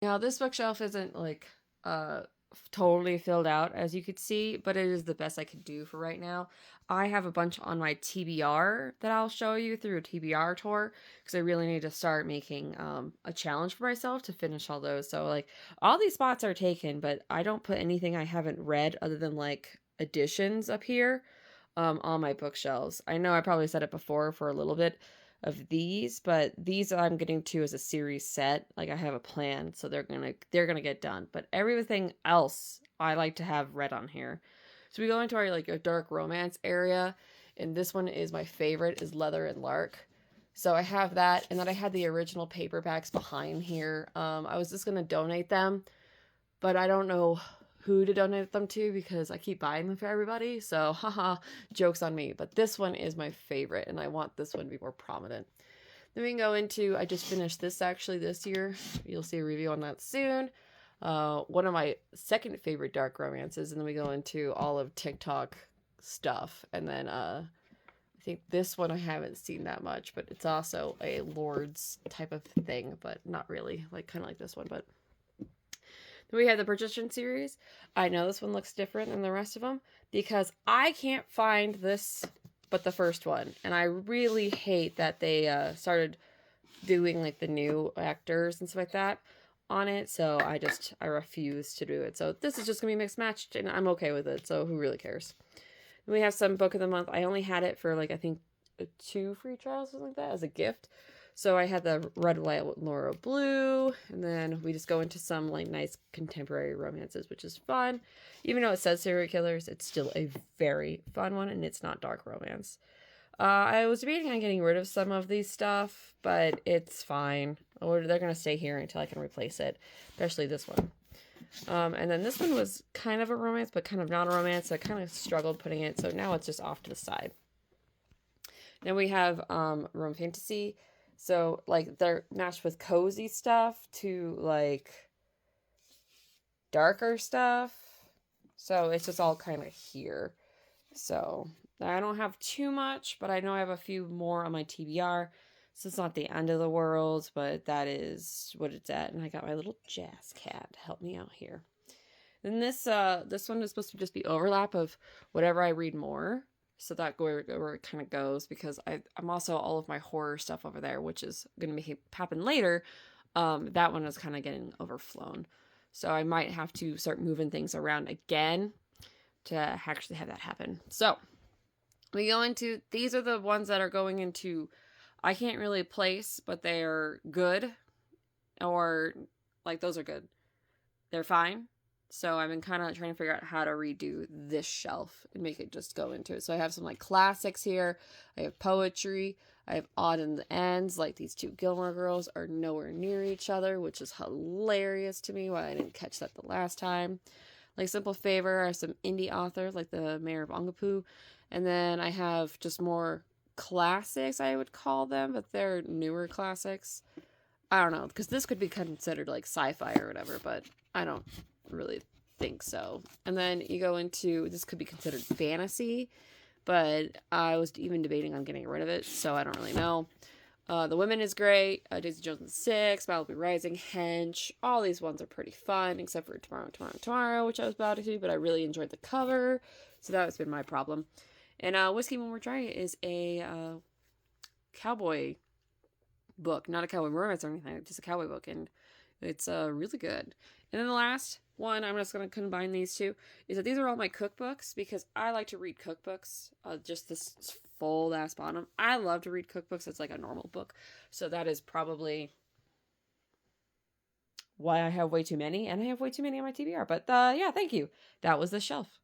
Now, this bookshelf isn't like uh totally filled out as you could see, but it is the best I could do for right now. I have a bunch on my TBR that I'll show you through a TBR tour because I really need to start making a challenge for myself to finish all those. So like all these spots are taken, but I don't put anything I haven't read other than like editions up here on my bookshelves. I know I probably said it before for a little bit of these, but these I'm getting to as a series set. Like I have a plan, so they're gonna get done. But everything else I like to have read on here. So we go into our like a dark romance area, and this one is my favorite is Leather and Lark. So I have that, and then I had the original paperbacks behind here. I was just gonna donate them, but I don't know who to donate them to because I keep buying them for everybody. So, haha, joke's on me. But this one is my favorite, and I want this one to be more prominent. Then we can go into, I just finished this actually this year. You'll see a review on that soon. One of my second favorite dark romances, and then we go into all of TikTok stuff. And then I think this one I haven't seen that much, but it's also a Lord's type of thing, but not really, like kind of like this one, but we have the Persistence series. I know this one looks different than the rest of them because I can't find this but the first one. And I really hate that they started doing like the new actors and stuff like that on it. So I refuse to do it. So this is just going to be mixed matched and I'm okay with it. So who really cares? And we have some book of the month. I only had it for like, I think 2 free trials, something like that, as a gift. So I had the Red, White, Laura Blue, and then we just go into some like nice contemporary romances, which is fun. Even though it says serial killers, it's still a very fun one, and it's not dark romance. I was debating on getting rid of some of these stuff, but it's fine. Or they're gonna stay here until I can replace it, especially this one. And then this one was kind of a romance, but kind of not a romance. So I kind of struggled putting it, so now it's just off to the side. Then we have room fantasy. So like they're matched with cozy stuff to like darker stuff. So it's just all kind of here. So I don't have too much, but I know I have a few more on my TBR. So it's not the end of the world, but that is what it's at. And I got my little jazz cat to help me out here. Then this one is supposed to just be overlap of whatever I read more. So that where it kind of goes because I'm also all of my horror stuff over there, which is going to happen later. That one is kind of getting overflown. So I might have to start moving things around again to actually have that happen. So we go into, these are the ones that are going into, I can't really place, but they're good or like those are good. They're fine. So I've been kind of trying to figure out how to redo this shelf and make it just go into it. So I have some like classics here. I have poetry. I have odd in the ends, like these two Gilmore Girls are nowhere near each other, which is hilarious to me. Why I didn't catch that the last time. Like Simple Favor, I have some indie authors like the Mayor of Ongapu. And then I have just more classics, I would call them, but they're newer classics. I don't know, because this could be considered like sci-fi or whatever, but I don't really think so. And then you go into, this could be considered fantasy, but I was even debating on getting rid of it, so I don't really know. The Women is great. Daisy Jones and Six, Malibu Rising, Hench. All these ones are pretty fun, except for Tomorrow, which I was about to do, but I really enjoyed the cover, so that has been my problem. And Whiskey When We're Dry is a cowboy book, not a cowboy romance or anything, just a cowboy book, and it's really good. And then the last one, I'm just going to combine these two, is that these are all my cookbooks because I like to read cookbooks. Just this full ass bottom. I love to read cookbooks. It's like a normal book. So that is probably why I have way too many, and I have way too many on my TBR. But yeah, thank you. That was the shelf.